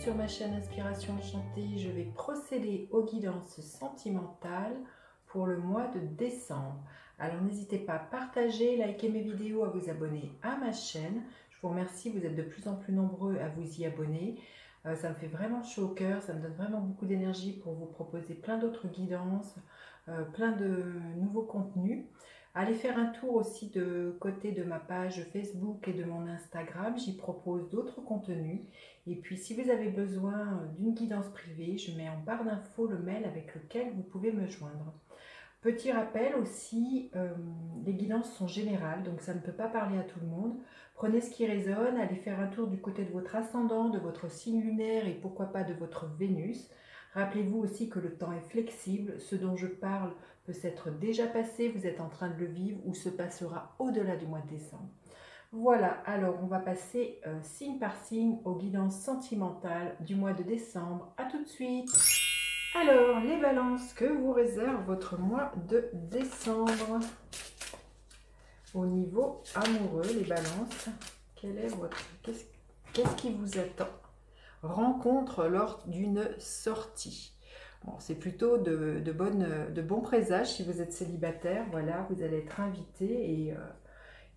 sur ma chaîne Inspiration Enchantée. Je vais procéder aux guidances sentimentales pour le mois de décembre. Alors n'hésitez pas à partager, liker mes vidéos, à vous abonner à ma chaîne. Je vous remercie, vous êtes de plus en plus nombreux à vous y abonner. Ça me fait vraiment chaud au cœur, ça me donne vraiment beaucoup d'énergie pour vous proposer plein d'autres guidances, plein de nouveaux contenus. Allez faire un tour aussi de côté de ma page Facebook et de mon Instagram, j'y propose d'autres contenus. Et puis si vous avez besoin d'une guidance privée, je mets en barre d'infos le mail avec lequel vous pouvez me joindre. Petit rappel aussi, les guidances sont générales, donc ça ne peut pas parler à tout le monde. Prenez ce qui résonne, allez faire un tour du côté de votre ascendant, de votre signe lunaire et pourquoi pas de votre Vénus. Rappelez-vous aussi que le temps est flexible, ce dont je parle peut s'être déjà passé, vous êtes en train de le vivre ou se passera au-delà du mois de décembre. Voilà, alors on va passer signe par signe aux guidances sentimentales du mois de décembre. A tout de suite. Alors, les balances, que vous réserve votre mois de décembre? Au niveau amoureux, les balances, qu'est-ce qui vous attend? Rencontre lors d'une sortie. Bon, c'est plutôt de bons présages si vous êtes célibataire. Voilà, vous allez être invité et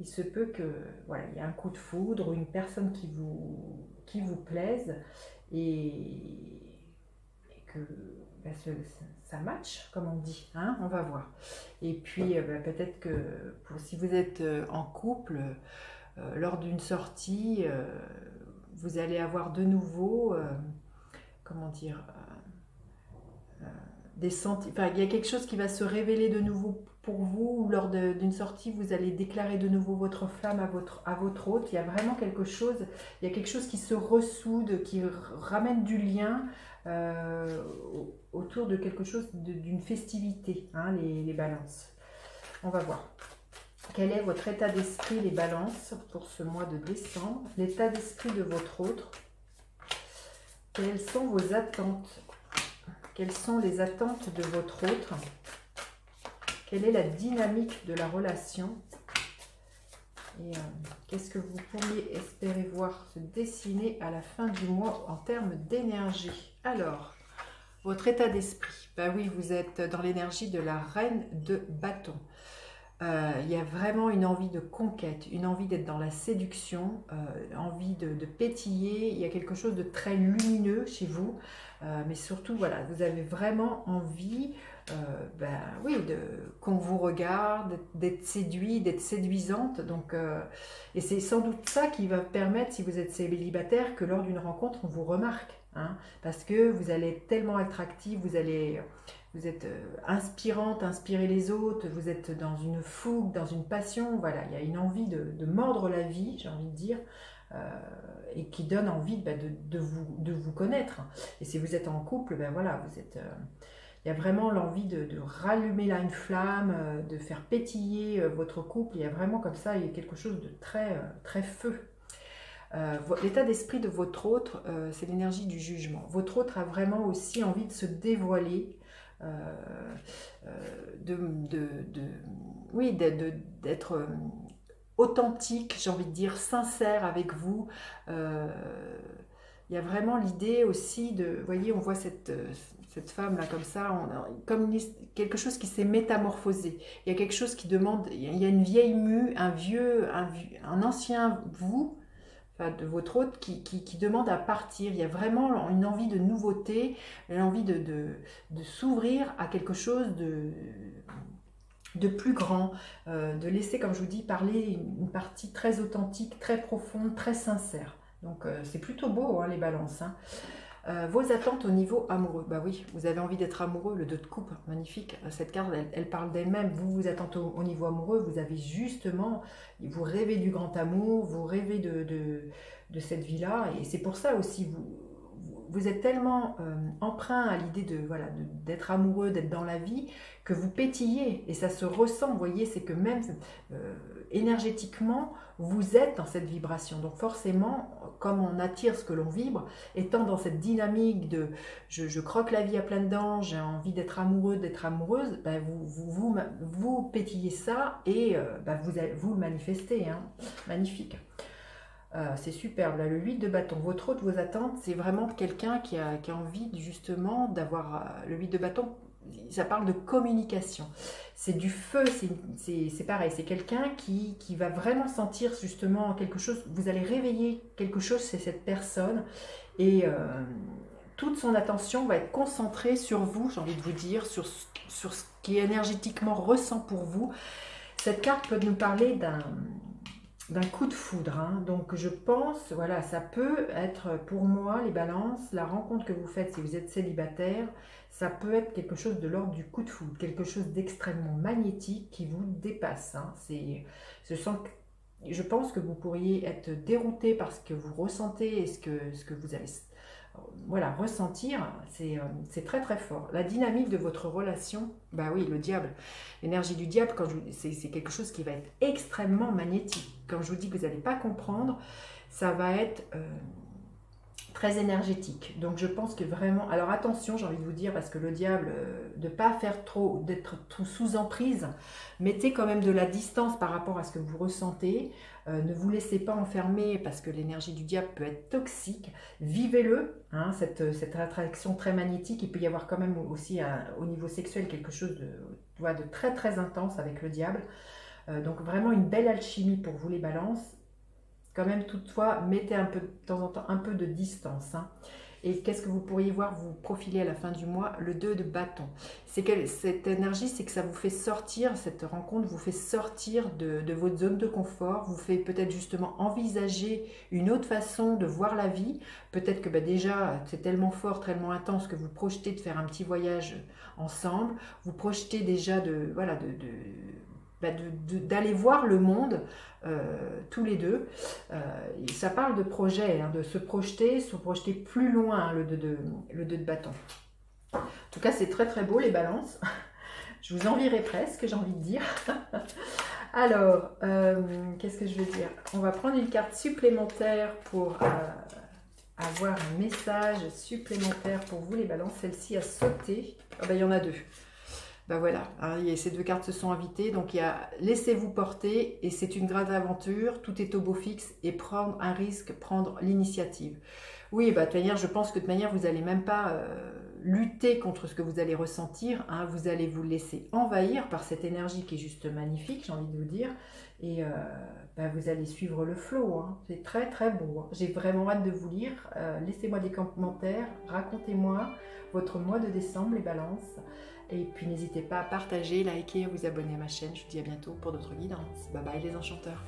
il se peut que voilà, il y a un coup de foudre ou une personne qui vous plaise et que ben, ça match, comme on dit, hein, on va voir. Et puis ben, peut-être que si vous êtes en couple, lors d'une sortie, vous allez avoir de nouveau, comment dire, enfin, il y a quelque chose qui va se révéler de nouveau pour vous, ou lors d'une sortie, vous allez déclarer de nouveau votre flamme à votre hôte. Il y a vraiment quelque chose, il y a quelque chose qui se ressoude, qui ramène du lien autour de quelque chose, d'une festivité, hein, les balances. On va voir. Quel est votre état d'esprit, les balances, pour ce mois de décembre? L'état d'esprit de votre autre. Quelles sont vos attentes? Quelles sont les attentes de votre autre? Quelle est la dynamique de la relation? Et qu'est-ce que vous pourriez espérer voir se dessiner à la fin du mois en termes d'énergie? Alors, votre état d'esprit. Ben oui, vous êtes dans l'énergie de la reine de bâton. Il y a vraiment une envie de conquête, une envie d'être dans la séduction, envie de pétiller. Il y a quelque chose de très lumineux chez vous, mais surtout, voilà, vous avez vraiment envie, ben, oui, qu'on vous regarde, d'être séduit, d'être séduisante. Donc, et c'est sans doute ça qui va permettre, si vous êtes célibataire, que lors d'une rencontre, on vous remarque, hein, parce que vous allez être tellement attractif, vous êtes inspirante, inspirez les autres, vous êtes dans une fougue, dans une passion, voilà, il y a une envie de mordre la vie, j'ai envie de dire, et qui donne envie de vous connaître. Et si vous êtes en couple, ben voilà, il y a vraiment l'envie de rallumer là une flamme, de faire pétiller votre couple, il y a vraiment comme ça, il y a quelque chose de très, très feu. L'état d'esprit de votre autre, c'est l'énergie du jugement. Votre autre a vraiment aussi envie de se dévoiler, oui, d'être authentique, j'ai envie de dire sincère avec vous. Il y a vraiment l'idée aussi de, vous voyez, on voit cette femme là comme ça, comme quelque chose qui s'est métamorphosé. Il y a quelque chose qui demande, il y a une vieille mue, un ancien vous, enfin, de votre hôte qui demande à partir. Il y a vraiment une envie de nouveauté, une envie de s'ouvrir à quelque chose de plus grand, de laisser, comme je vous dis, parler une partie très authentique, très profonde, très sincère. Donc c'est plutôt beau, hein, les balances, hein. Vos attentes au niveau amoureux. Bah oui, vous avez envie d'être amoureux, le 2 de coupe, magnifique. Cette carte, elle parle d'elle-même. Vous attendez au niveau amoureux, vous avez justement, vous rêvez du grand amour, vous rêvez de cette vie-là. Et c'est pour ça aussi, vous êtes tellement emprunt à l'idée voilà, d'être amoureux, d'être dans la vie, que vous pétillez. Et ça se ressent, vous voyez, c'est que même énergétiquement, vous êtes dans cette vibration. Donc forcément, comme on attire ce que l'on vibre, étant dans cette dynamique de je croque la vie à pleines dents, j'ai envie d'être amoureux, d'être amoureuse, ben vous pétillez ça et ben vous le manifestez, hein. Magnifique. C'est superbe, là, le 8 de bâton. Votre autre, vos attentes, c'est vraiment quelqu'un qui a envie justement d'avoir le 8 de bâton. Ça parle de communication. C'est du feu, c'est pareil. C'est quelqu'un qui va vraiment sentir justement quelque chose. Vous allez réveiller quelque chose chez cette personne et toute son attention va être concentrée sur vous, j'ai envie de vous dire, sur ce qui énergétiquement ressent pour vous. Cette carte peut nous parler d'un coup de foudre, hein. Donc je pense, voilà, ça peut être pour moi, les balances, la rencontre que vous faites si vous êtes célibataire, ça peut être quelque chose de l'ordre du coup de foudre, quelque chose d'extrêmement magnétique qui vous dépasse, hein. Je pense que vous pourriez être dérouté par ce que vous ressentez et ce que vous allez voilà, ressentir, c'est très très fort. La dynamique de votre relation, bah oui, le diable, l'énergie du diable, c'est quelque chose qui va être extrêmement magnétique. Quand je vous dis que vous n'allez pas comprendre, ça va être très énergétique. Donc je pense que vraiment, alors attention, j'ai envie de vous dire, parce que le diable, de ne pas faire trop, d'être trop sous emprise, mettez quand même de la distance par rapport à ce que vous ressentez, ne vous laissez pas enfermer parce que l'énergie du diable peut être toxique, vivez-le, hein, cette attraction très magnétique. Il peut y avoir quand même aussi au niveau sexuel quelque chose de très très intense avec le diable, donc vraiment une belle alchimie pour vous les balances. Quand même, toutefois, mettez un peu de temps en temps un peu de distance, hein. Et qu'est-ce que vous pourriez voir vous profiler à la fin du mois? Le 2 de bâton. Cette énergie, c'est que ça vous fait sortir, cette rencontre vous fait sortir de votre zone de confort, vous fait peut-être justement envisager une autre façon de voir la vie. Peut-être que déjà, c'est tellement fort, tellement intense que vous projetez de faire un petit voyage ensemble. Vous projetez déjà d'aller voir le monde tous les deux. Ça parle de projet, hein, de se projeter plus loin, hein, le 2 de bâton. En tout cas, c'est très très beau les balances. Je vous envierai presque, j'ai envie de dire. Alors, qu'est-ce que je veux dire? On va prendre une carte supplémentaire pour avoir un message supplémentaire pour vous les balances. Celle-ci a sauté. Ah ben, il y en a deux. Ben voilà, hein, ces deux cartes se sont invitées, donc il y a laissez-vous porter et c'est une grande aventure, tout est au beau fixe et prendre un risque, prendre l'initiative. Oui, bah, de toute manière, je pense que de toute manière, vous n'allez même pas lutter contre ce que vous allez ressentir, hein, vous allez vous laisser envahir par cette énergie qui est juste magnifique, j'ai envie de vous dire, et bah, vous allez suivre le flow, hein. C'est très très beau, hein. J'ai vraiment hâte de vous lire, laissez-moi des commentaires, racontez-moi votre mois de décembre, les balances. Et puis n'hésitez pas à partager, liker, vous abonner à ma chaîne. Je vous dis à bientôt pour d'autres guidances. Bye bye les enchanteurs.